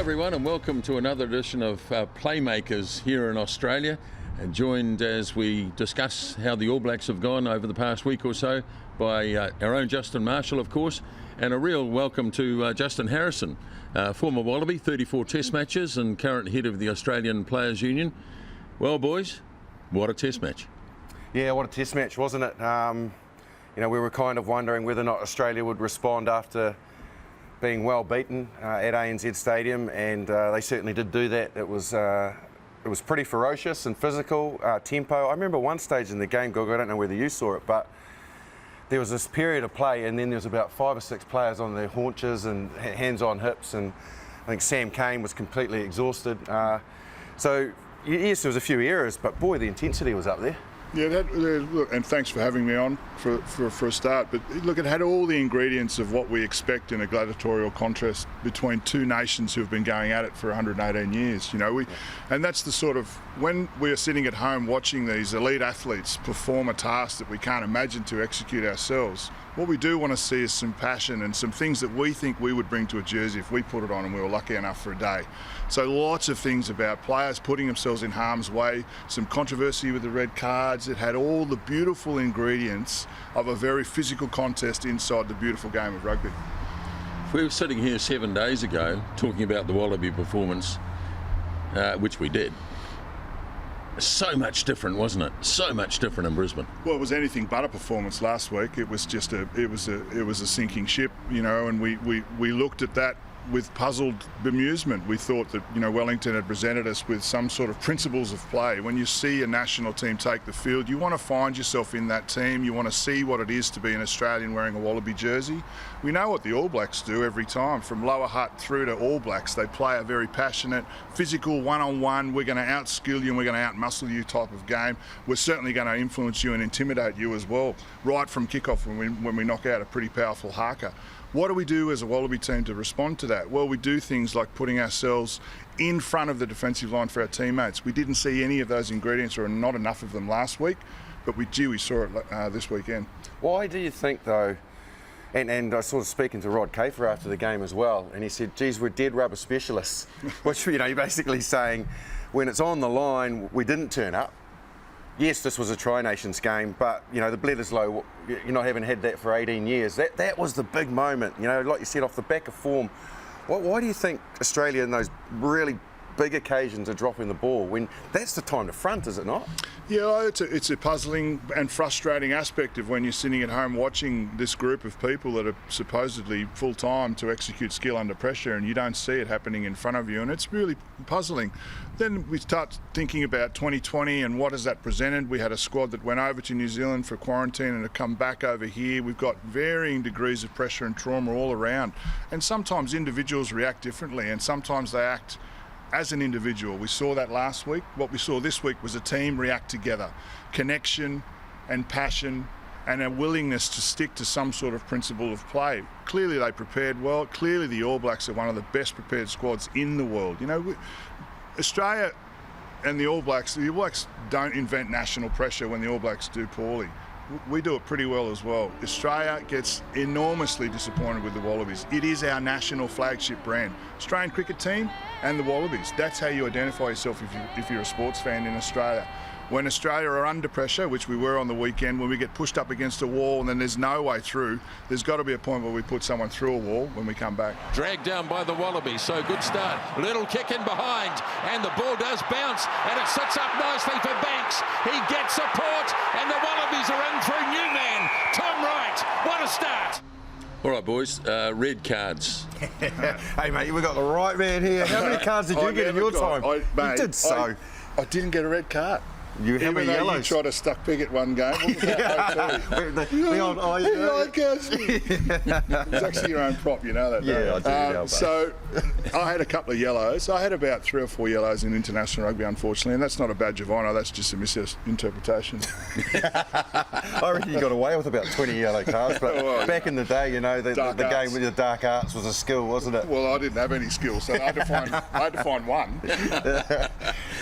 everyone, and welcome to another edition of Playmakers here in Australia, and joined as we discuss how the All Blacks have gone over the past week or so by our own Justin Marshall, of course, and a real welcome to Justin Harrison, former Wallaby, 34 test matches and current head of the Australian Players Union. Well, boys, what a test match. Yeah, what a test match, wasn't it? We were kind of wondering whether or not Australia would respond after being well beaten at ANZ Stadium, and they certainly did do that. It was pretty ferocious and physical, tempo. I remember one stage in the game, Gog, I don't know whether you saw it, but there was this period of play, and then there was about 5 or 6 players on their haunches and hands on hips, and I think Sam Cane was completely exhausted. So yes, there was a few errors, but boy, the intensity was up there. Yeah, look, and thanks for having me on for a start. But look, it had all the ingredients of what we expect in a gladiatorial contest between two nations who have been going at it for 118 years. And that's the sort of, when we're sitting at home watching these elite athletes perform a task that we can't imagine to execute ourselves, what we do want to see is some passion and some things that we think we would bring to a jersey if we put it on and we were lucky enough for a day. So lots of things about players putting themselves in harm's way, some controversy with the red cards. It had all the beautiful ingredients of a very physical contest inside the beautiful game of rugby. We were sitting here 7 days ago talking about the Wallaby performance, which we did. So much different, wasn't it? So much different in Brisbane. Well, it was anything but a performance last week. It was just it was a sinking ship, and we looked at that with puzzled bemusement. We thought that Wellington had presented us with some sort of principles of play. When you see a national team take the field, you want to find yourself in that team. You want to see what it is to be an Australian wearing a Wallaby jersey. We know what the All Blacks do every time, from Lower Hutt through to All Blacks. They play a very passionate, physical, one-on-one, we're going to outskill you and we're going to outmuscle you type of game. We're certainly going to influence you and intimidate you as well, right from kickoff when we knock out a pretty powerful Haka. What do we do as a Wallaby team to respond to that? Well, we do things like putting ourselves in front of the defensive line for our teammates. We didn't see any of those ingredients, or not enough of them last week, but we saw it this weekend. Why do you think, though, and I was sort of speaking to Rod Kafer after the game as well, and he said, geez, we're dead rubber specialists, which, you're basically saying when it's on the line, we didn't turn up. Yes, this was a Tri-Nations game, but, the Bledisloe, not having had that for 18 years, that was the big moment, like you said, off the back of form. Why do you think Australia in those really big occasions are dropping the ball when that's the time to front, is it not? Yeah, it's a puzzling and frustrating aspect of when you're sitting at home watching this group of people that are supposedly full-time to execute skill under pressure, and you don't see it happening in front of you, and it's really puzzling. Then we start thinking about 2020 and what has that presented. We had a squad that went over to New Zealand for quarantine and have come back over here. We've got varying degrees of pressure and trauma all around, and sometimes individuals react differently, and sometimes they act as an individual. We saw that last week. What we saw this week was a team react together. Connection and passion and a willingness to stick to some sort of principle of play. Clearly they prepared well. Clearly the All Blacks are one of the best prepared squads in the world. Australia and the All Blacks don't invent national pressure when the All Blacks do poorly. We do it pretty well as well. Australia gets enormously disappointed with the Wallabies. It is our national flagship brand. Australian cricket team and the Wallabies. That's how you identify yourself if you're a sports fan in Australia. When Australia are under pressure, which we were on the weekend, when we get pushed up against a wall and then there's no way through, there's got to be a point where we put someone through a wall when we come back. Dragged down by the Wallabies, so good start. Little kick in behind, and the ball does bounce, and it sits up nicely for Banks. He gets support, and the Wallabies are in for a new man, Tom Wright. What a start. All right, boys, red cards. Hey, mate, we've got the right man here. How many cards did you get in your time? You did so. I didn't get a red card. You have Even a though yellow. you tried to stuck pig at one game. What was that? The old It's actually your own prop, you know that. Yeah, I do. So I had a couple of yellows. I had about 3 or 4 yellows in international rugby, unfortunately, and that's not a badge of honour. That's just a misinterpretation. I reckon you got away with about 20 yellow cards, but back in the day, the game with the dark arts was a skill, wasn't it? Well, I didn't have any skills, so I had to find one.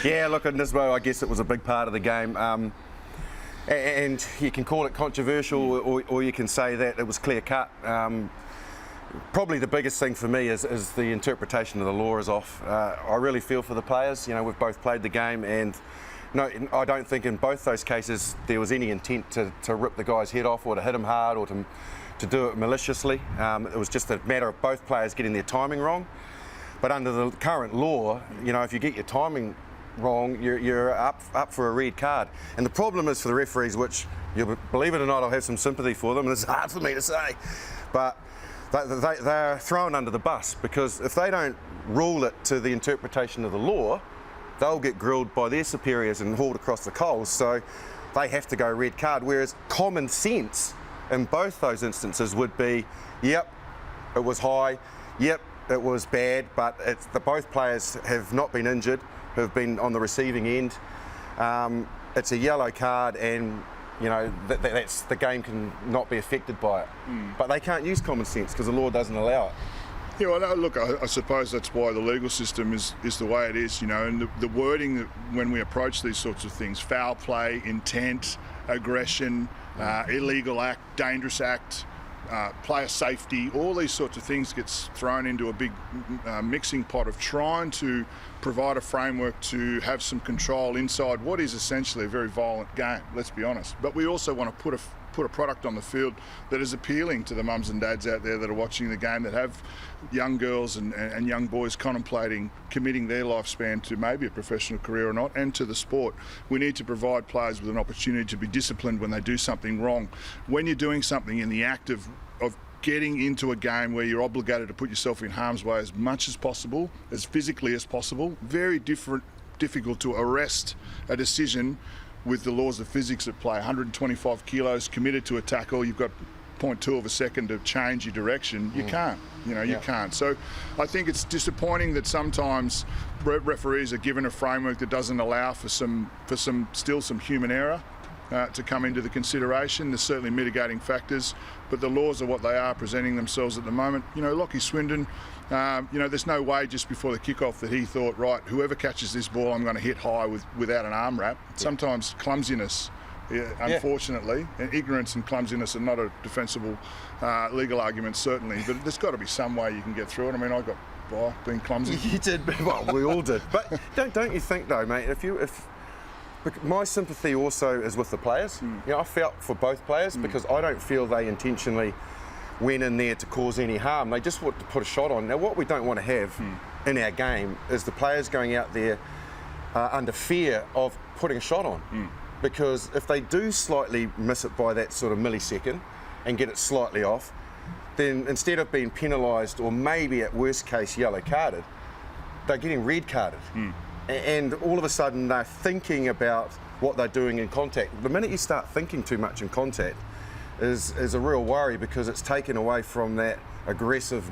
Yeah, look, at Nisbett, I guess it was a big part of the game. And you can call it controversial, or you can say that it was clear cut. Probably the biggest thing for me is the interpretation of the law is off. I really feel for the players. You know, we've both played the game, and no, I don't think in both those cases there was any intent to rip the guy's head off or to hit him hard or to do it maliciously. It was just a matter of both players getting their timing wrong. But under the current law, you know, if you get your timing wrong, you're up for a red card. And the problem is for the referees, which, you believe it or not, I'll have some sympathy for them, and it's hard for me to say, but they're thrown under the bus, because if they don't rule it to the interpretation of the law, they'll get grilled by their superiors and hauled across the coals. So they have to go red card. Whereas common sense in both those instances would be, yep, it was high, yep, it was bad, but both players have not been injured, have been on the receiving end. It's a yellow card, and you know, that's the game can not be affected by it. But they can't use common sense because the law doesn't allow it. Yeah, well, look, I suppose that's why the legal system is the way it is, you know, and the wording that when we approach these sorts of things, foul play, intent, aggression, illegal act, dangerous act, player safety, all these sorts of things gets thrown into a big mixing pot of trying to provide a framework to have some control inside what is essentially a very violent game, let's be honest. But we also want to put a product on the field that is appealing to the mums and dads out there that are watching the game, that have young girls and young boys contemplating committing their lifespan to maybe a professional career or not, and to the sport. We need to provide players with an opportunity to be disciplined when they do something wrong. When you're doing something in the act of getting into a game where you're obligated to put yourself in harm's way as much as possible, as physically as possible, very difficult to arrest a decision with the laws of physics at play. 125 kilos committed to a tackle, you've got 0.2 of a second to change your direction. You can't, you know, you can't. So I think it's disappointing that sometimes referees are given a framework that doesn't allow for still some human error to come into the consideration. There's certainly mitigating factors, but the laws are what they are presenting themselves at the moment. You know, Lachie Swindon, you know, there's no way just before the kickoff that he thought, right, whoever catches this ball, I'm going to hit high without an arm wrap. Sometimes clumsiness, unfortunately, and ignorance and clumsiness are not a defensible legal argument, certainly, but there's got to be some way you can get through it. I mean, I got by being clumsy. You did, well, we all did. But don't you think, though, mate, my sympathy also is with the players. You know, I felt for both players because I don't feel they intentionally went in there to cause any harm. They just want to put a shot on. Now, what we don't want to have in our game is the players going out there under fear of putting a shot on. Because if they do slightly miss it by that sort of millisecond and get it slightly off, then instead of being penalised or maybe at worst case yellow carded, they're getting red carded. And all of a sudden they're thinking about what they're doing in contact. The minute you start thinking too much in contact is a real worry, because it's taken away from that aggressive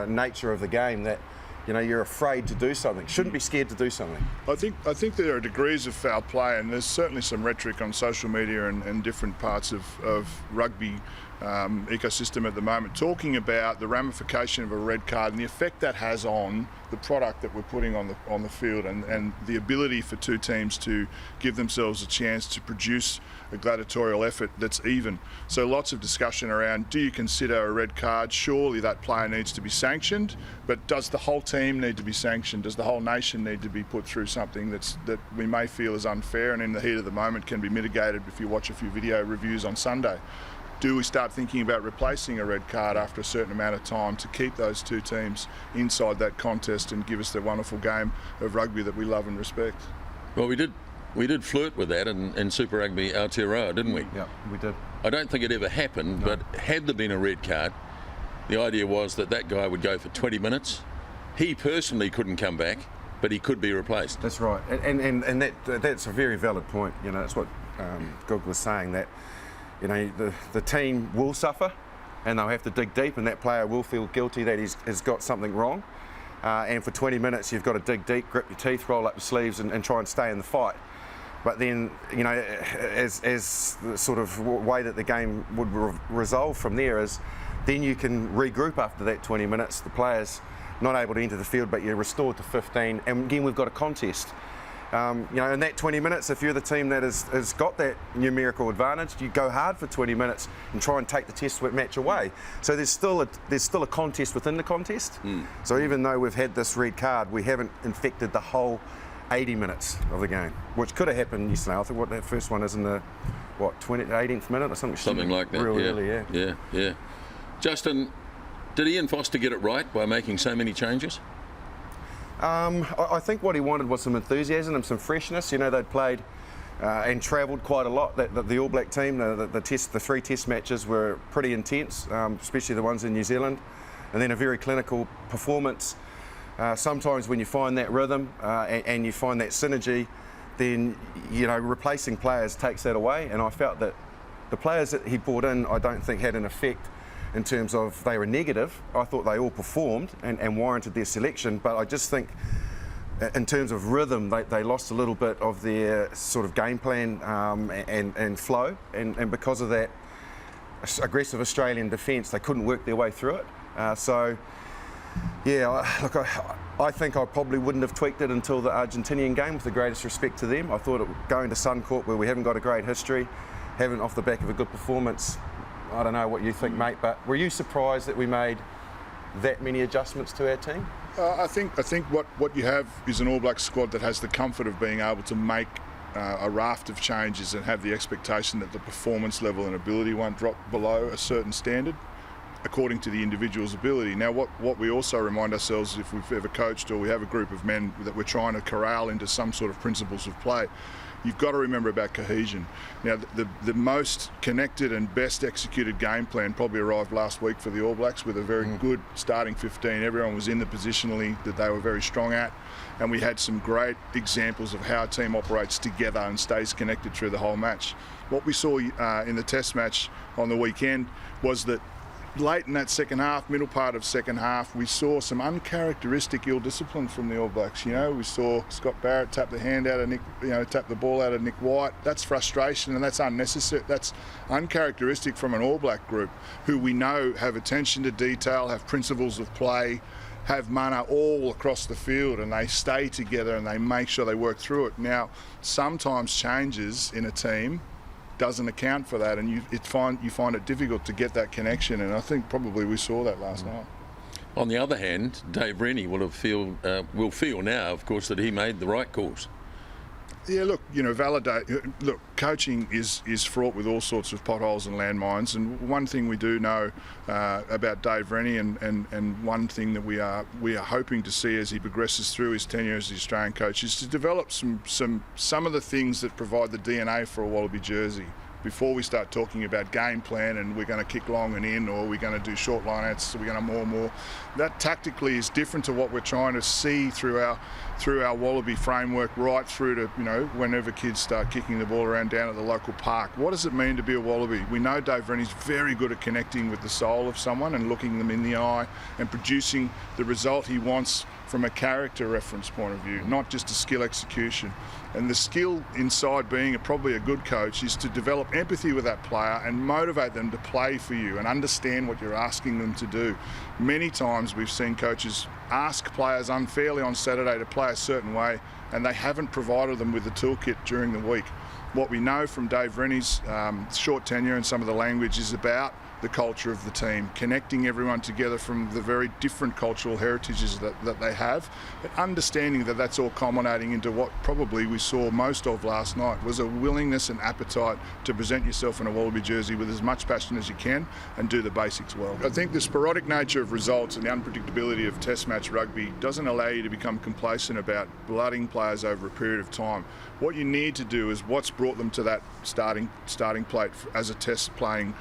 nature of the game that, you know, you're afraid to do something. Shouldn't be scared to do something. I think there are degrees of foul play, and there's certainly some rhetoric on social media and different parts of rugby ecosystem at the moment, talking about the ramification of a red card and the effect that has on the product that we're putting on the field, and the ability for two teams to give themselves a chance to produce a gladiatorial effort that's even. So lots of discussion around, do you consider a red card? Surely that player needs to be sanctioned, but does the whole team need to be sanctioned? Does the whole nation need to be put through something that we may feel is unfair and in the heat of the moment can be mitigated if you watch a few video reviews on Sunday? Do we start thinking about replacing a red card after a certain amount of time to keep those two teams inside that contest and give us the wonderful game of rugby that we love and respect? Well, we did flirt with that in Super Rugby Aotearoa, didn't we? Yeah, we did. I don't think it ever happened, but had there been a red card, the idea was that guy would go for 20 minutes. He personally couldn't come back, but he could be replaced. That's right, and that's a very valid point. You know, that's what Goog was saying, that, you know, the team will suffer and they'll have to dig deep, and that player will feel guilty that he's got something wrong. And for 20 minutes you've got to dig deep, grip your teeth, roll up your sleeves and try and stay in the fight. But then, you know, as the sort of way that the game would resolve from there is, then you can regroup after that 20 minutes. The player's not able to enter the field, but you're restored to 15, and again we've got a contest. In that 20 minutes, if you're the team that has got that numerical advantage, you go hard for 20 minutes and try and take the test match away. So there's still a contest within the contest. So even though we've had this red card, we haven't infected the whole 80 minutes of the game, which could have happened yesterday. I think what that first one is in the 18th minute or something. Something like that. Real early, yeah. Justin, did Ian Foster get it right by making so many changes? I think what he wanted was some enthusiasm and some freshness. They'd played and travelled quite a lot. The All Black team, the 3 test matches were pretty intense, especially the ones in New Zealand, and then a very clinical performance. Sometimes when you find that rhythm and you find that synergy, then replacing players takes that away. And I felt that the players that he brought in, I don't think had an effect in terms of they were negative. I thought they all performed and warranted their selection, but I just think in terms of rhythm, they lost a little bit of their sort of game plan and flow, and because of that aggressive Australian defence, they couldn't work their way through it. I think I probably wouldn't have tweaked it until the Argentinian game, with the greatest respect to them. I thought going to Suncorp, where we haven't got a great history, having off the back of a good performance, I don't know what you think, mate, but were you surprised that we made that many adjustments to our team? I think what you have is an All Black squad that has the comfort of being able to make a raft of changes and have the expectation that the performance level and ability won't drop below a certain standard according to the individual's ability. Now, what we also remind ourselves, if we've ever coached or we have a group of men that we're trying to corral into some sort of principles of play, you've got to remember about cohesion. Now, the most connected and best executed game plan probably arrived last week for the All Blacks, with a very good starting 15. Everyone was in the positionally that they were very strong at, and we had some great examples of how a team operates together and stays connected through the whole match. What we saw in the Test match on the weekend was that late in that second half, middle part of second half, we saw some uncharacteristic ill discipline from the All Blacks. We saw Scott Barrett tap the hand out of Nick, tap the ball out of Nick White. That's frustration, and that's unnecessary. That's uncharacteristic from an All Black group who we know have attention to detail, have principles of play, have mana all across the field, and they stay together and they make sure they work through it. Now, sometimes changes in a team doesn't account for that, and you find it difficult to get that connection, and I think probably we saw that last night. On the other hand, Dave Rennie will feel now, of course, that he made the right calls. Yeah, look, coaching is fraught with all sorts of potholes and landmines, and one thing we do know about Dave Rennie, and one thing that we are hoping to see as he progresses through his tenure as the Australian coach, is to develop some of the things that provide the DNA for a Wallaby jersey. Before we start talking about game plan and we're going to kick long and in, or we're going to do short line outs, so we're going to more, that tactically is different to what we're trying to see through our Wallaby framework, right through to whenever kids start kicking the ball around down at the local park. What does it mean to be a Wallaby? We know Dave Rennie's very good at connecting with the soul of someone and looking them in the eye and producing the result he wants from a character reference point of view, not just a skill execution. And the skill inside being probably a good coach is to develop empathy with that player and motivate them to play for you and understand what you're asking them to do. Many times we've seen coaches ask players unfairly on Saturday to play a certain way, and they haven't provided them with the toolkit during the week. What we know from Dave Rennie's short tenure and some of the language is about the culture of the team, connecting everyone together from the very different cultural heritages that they have, but understanding that that's all culminating into what probably we saw most of last night was a willingness and appetite to present yourself in a Wallaby jersey with as much passion as you can and do the basics well. I think the sporadic nature of results and the unpredictability of Test match rugby doesn't allow you to become complacent about blooding players over a period of time. What you need to do is what's brought them to that starting plate as a Test playing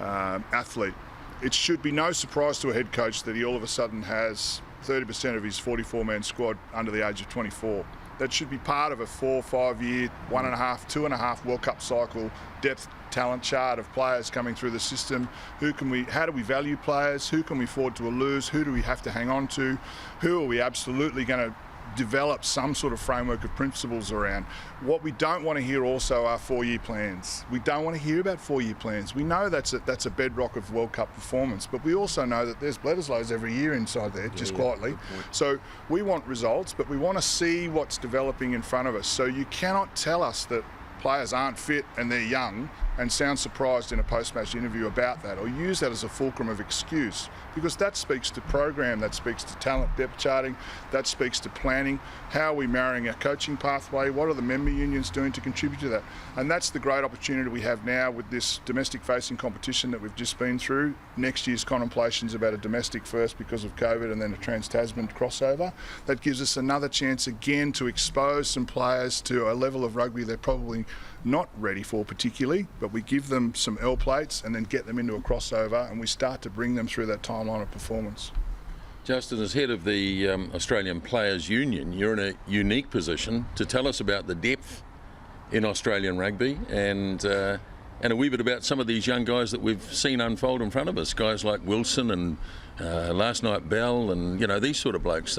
athlete. It should be no surprise to a head coach that he all of a sudden has 30% of his 44-man squad under the age of 24. That should be part of a 4 or 5 year, 1.5, 2.5 World Cup cycle depth talent chart of players coming through the system. How do we value players? Who can we afford to lose? Who do we have to hang on to? Who are we absolutely going to develop some sort of framework of principles around. What we don't want to hear also are 4-year plans. We don't want to hear about 4-year plans. We know that's a bedrock of World Cup performance, but we also know that there's Bledisloes every year inside there, just quietly. So we want results, but we want to see what's developing in front of us. So you cannot tell us that players aren't fit and they're young and sound surprised in a post-match interview about that, or use that as a fulcrum of excuse, because that speaks to program, that speaks to talent depth charting, that speaks to planning. How are we marrying our coaching pathway? What are the member unions doing to contribute to that? And that's the great opportunity we have now with this domestic-facing competition that we've just been through. Next year's contemplations about a domestic first because of COVID, and then a trans-Tasman crossover. That gives us another chance again to expose some players to a level of rugby they're probably not ready for particularly, but we give them some L plates and then get them into a crossover, and we start to bring them through that timeline of performance. Justin, as head of the Australian Players Union, you're in a unique position to tell us about the depth in Australian rugby and a wee bit about some of these young guys that we've seen unfold in front of us, guys like Wilson and last night Bell and, these sort of blokes.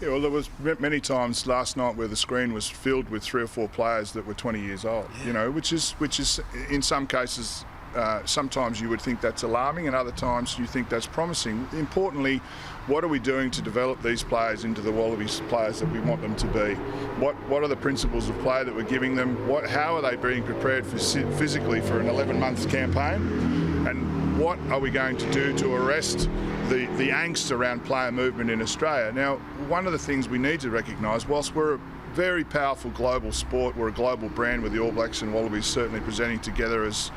Yeah, well, there was many times last night where the screen was filled with 3 or 4 players that were 20 years old, which is in some cases, sometimes you would think that's alarming, and other times you think that's promising. Importantly, what are we doing to develop these players into the Wallabies players that we want them to be? What are the principles of play that we're giving them? How are they being prepared physically for an 11-month campaign? And what are we going to do to arrest the angst around player movement in Australia? Now, one of the things we need to recognise, whilst we're a very powerful global sport, we're a global brand with the All Blacks and Wallabies certainly presenting together as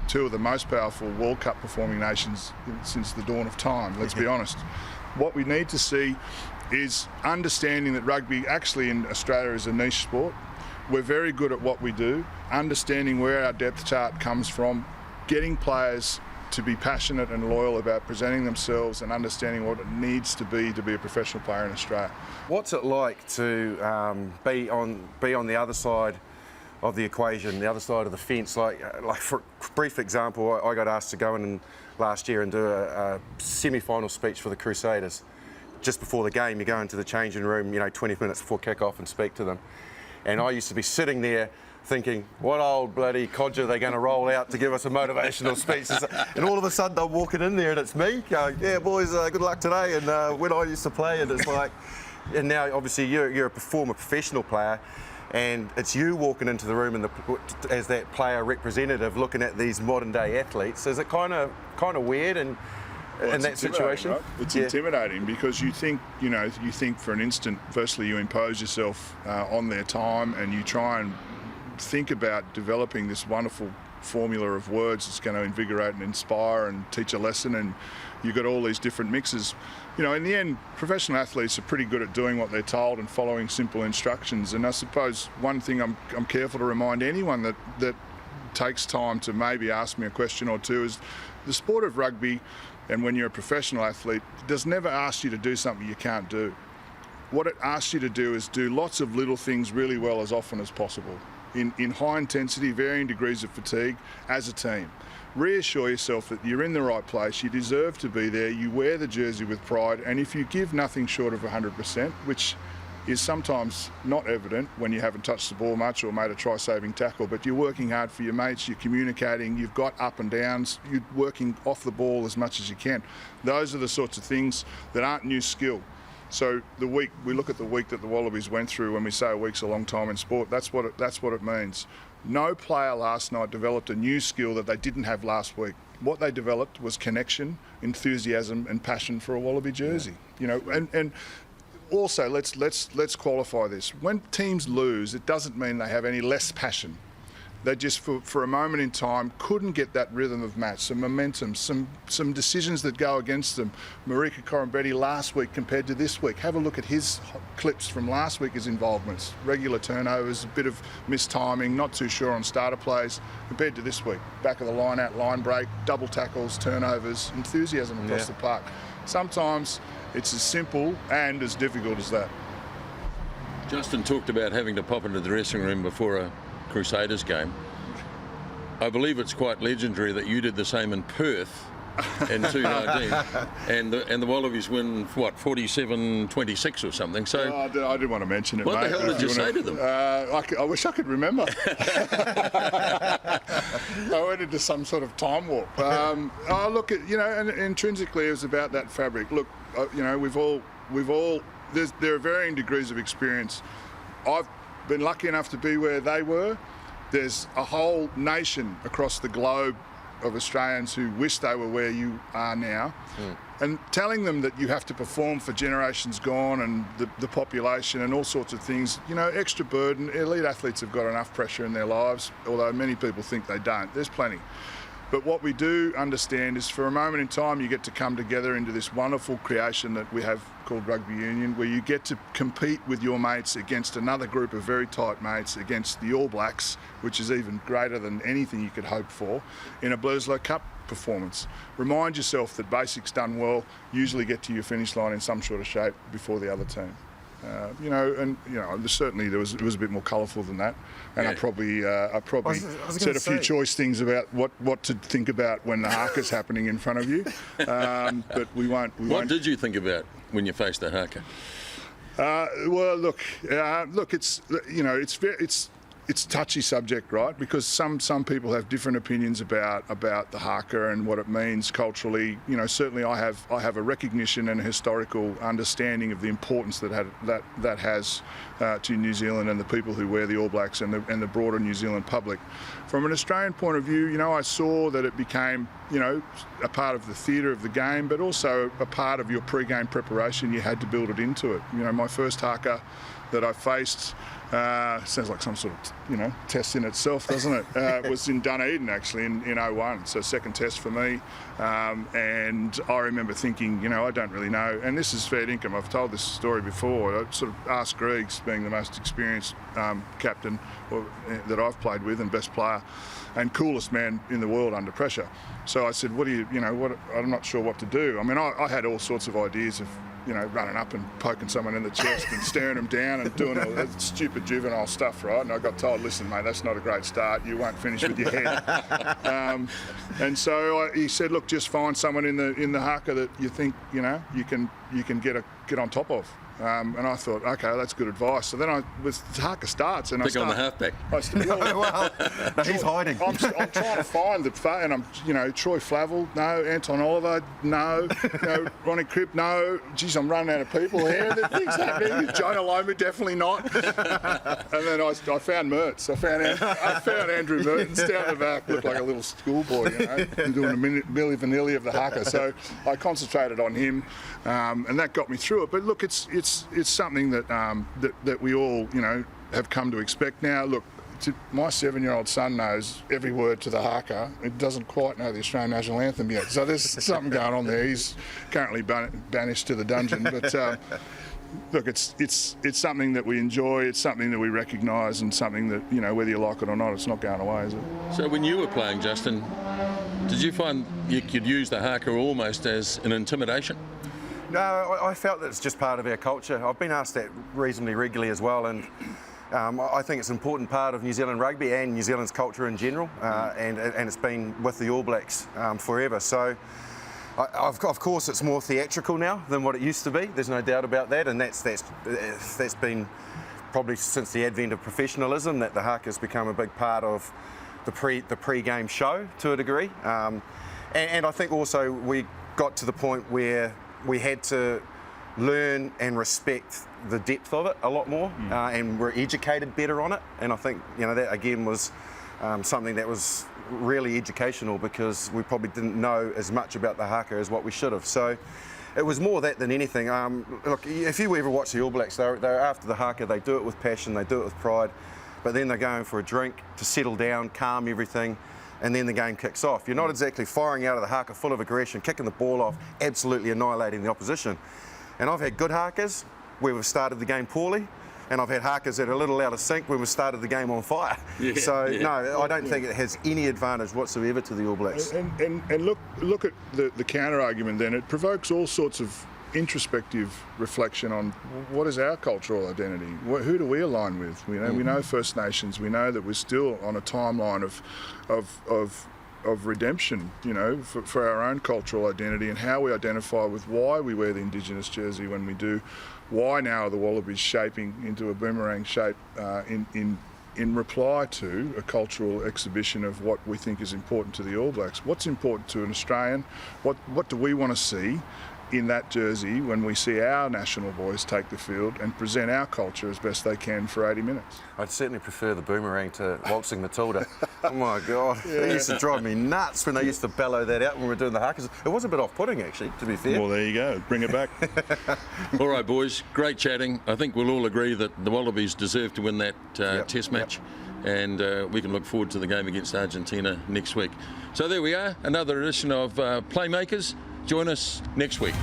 2 of the most powerful World Cup performing nations since the dawn of time, let's be honest. What we need to see is understanding that rugby actually in Australia is a niche sport. We're very good at what we do, understanding where our depth chart comes from, getting players to be passionate and loyal about presenting themselves and understanding what it needs to be a professional player in Australia. What's it like to be on the other side of the equation, the other side of the fence? Like for a brief example, I got asked to go in last year and do a semi-final speech for the Crusaders. Just before the game, you go into the changing room, 20 minutes before kick-off and speak to them. And I used to be sitting there thinking, what old bloody codger are they going to roll out to give us a motivational speech? And all of a sudden I'm walking in there and it's me going, yeah, boys, good luck today. And when I used to play, and it's like, and now obviously you're a former professional player, and it's you walking into the room as that player representative looking at these modern day athletes. Is it kind of weird in that situation? Right? It's intimidating because you think for an instant, firstly you impose yourself on their time and you try and think about developing this wonderful formula of words that's going to invigorate and inspire and teach a lesson, and you've got all these different mixes. In the end, professional athletes are pretty good at doing what they're told and following simple instructions. And I suppose one thing I'm careful to remind anyone that takes time to maybe ask me a question or two is the sport of rugby, and when you're a professional athlete, does never ask you to do something you can't do. What it asks you to do is do lots of little things really well as often as possible. In high intensity, varying degrees of fatigue as a team. Reassure yourself that you're in the right place, you deserve to be there, you wear the jersey with pride, and if you give nothing short of 100%, which is sometimes not evident when you haven't touched the ball much or made a try-saving tackle, but you're working hard for your mates, you're communicating, you've got up and downs, you're working off the ball as much as you can. Those are the sorts of things that aren't new skill. So we look at the week that the Wallabies went through. When we say a week's a long time in sport, that's what it means. No player last night developed a new skill that they didn't have last week. What they developed was connection, enthusiasm, and passion for a Wallaby jersey. And also let's qualify this. When teams lose, it doesn't mean they have any less passion. They just, for a moment in time, couldn't get that rhythm of match, some momentum, some decisions that go against them. Marika Corambetti last week compared to this week. Have a look at his clips from last week, his involvements. Regular turnovers, a bit of mistiming, not too sure on starter plays, compared to this week. Back of the line out, line break, double tackles, turnovers, enthusiasm across the park. Sometimes it's as simple and as difficult as that. Justin talked about having to pop into the dressing room before a Crusaders game. I believe it's quite legendary that you did the same in Perth in 2019, and the Wallabies win what 47-26 or something. So I didn't want to mention it. what mate, the hell did you say to them? I wish I could remember. I went into some sort of time warp. Look, and intrinsically it was about that fabric. Look, we've all. There are varying degrees of experience. I've been lucky enough to be where they were. There's a whole nation across the globe of Australians who wish they were where you are now. And telling them that you have to perform for generations gone and the population and all sorts of things, extra burden. Elite athletes have got enough pressure in their lives, although many people think they don't. There's plenty. But what we do understand is for a moment in time you get to come together into this wonderful creation that we have called rugby union, where you get to compete with your mates against another group of very tight mates, against the All Blacks, which is even greater than anything you could hope for, in a Bledisloe Cup performance. Remind yourself that basics done well usually get to your finish line in some sort of shape before the other team. Certainly it was a bit more colourful than that, and I probably said a few choice things about what to think about when the Haka's happening in front of you, but we won't. What did you think about when you faced the Haka? It's a touchy subject, right? Because some people have different opinions about the Haka and what it means culturally. Certainly I have a recognition and a historical understanding of the importance that has to New Zealand and the people who wear the All Blacks and the broader New Zealand public. From an Australian point of view, I saw that it became, a part of the theatre of the game, but also a part of your pre-game preparation. You had to build it into it. My first Haka that I faced, sounds like some sort of, test in itself, doesn't it? Was in Dunedin actually in 01, so second test for me. And I remember thinking, I don't really know. And this is fair income. I've told this story before. I sort of asked Griggs, being the most experienced captain that I've played with and best player, and coolest man in the world under pressure. So I said, I'm not sure what to do. I mean, I had all sorts of ideas of, running up and poking someone in the chest and staring them down and doing all that stupid juvenile stuff, right? And I got told, listen, mate, that's not a great start. You won't finish with your head. And so he said, look, just find someone in the Haka that you think, you can get on top of. And I thought, okay, that's good advice. So then Haka starts, and pick on the halfback. He's hiding. I'm trying to find and I'm, Troy Flavel, no. Anton Oliver, no. Ronnie Cripp, no. Geez, I'm running out of people here. Things happening. Jonah Lomu, definitely not. And then I found Mertz. I found Andrew Mertens down the back, looked like a little schoolboy, doing a Milli Vanilli of the Haka. So I concentrated on him, and that got me through it. But look, it's something that we all, have come to expect now. Look, my 7-year-old son knows every word to the Haka. It doesn't quite know the Australian national anthem yet. So there's something going on there. He's currently banished to the dungeon. But look, it's something that we enjoy. It's something that we recognise, and something that, whether you like it or not, it's not going away, is it? So when you were playing, Justin, did you find you could use the Haka almost as an intimidation? No, I felt that it's just part of our culture. I've been asked that reasonably regularly as well, and I think it's an important part of New Zealand rugby and New Zealand's culture in general, and it's been with the All Blacks forever. So, of course, it's more theatrical now than what it used to be. There's no doubt about that, and that's been probably since the advent of professionalism that the Haka's become a big part of the pre-game show to a degree, and I think also we got to the point where we had to learn and respect the depth of it a lot more, and we're educated better on it. And I think that again was something that was really educational, because we probably didn't know as much about the Haka as what we should have. So it was more that than anything. Look, if you ever watch the All Blacks, they're after the Haka. They do it with passion, they do it with pride, but then they're going for a drink to settle down, calm everything, and then the game kicks off. You're not exactly firing out of the Haka full of aggression, kicking the ball off, absolutely annihilating the opposition. And I've had good Hakas where we've started the game poorly, and I've had Hakas that are a little out of sync when we've started the game on fire. No, I don't think it has any advantage whatsoever to the All Blacks. And look at the counter argument then. It provokes all sorts of introspective reflection on what is our cultural identity, who do we align with. We know First Nations, we know that we're still on a timeline of of redemption, you know, for our own cultural identity and how we identify with why we wear the Indigenous jersey when we do, why now are the Wallabies shaping into a boomerang shape in reply to a cultural exhibition of what we think is important to the All Blacks. What's important to an Australian? What do we want to see in that jersey when we see our national boys take the field and present our culture as best they can for 80 minutes? I'd certainly prefer the boomerang to waltzing Matilda. Oh my God, it used to drive me nuts when they used to bellow that out when we were doing the Hakas. It was a bit off-putting actually, to be fair. Well, there you go, bring it back. All right, boys, great chatting. I think we'll all agree that the Wallabies deserve to win that test match. And we can look forward to the game against Argentina next week. So there we are, another edition of Playmakers. Join us next week.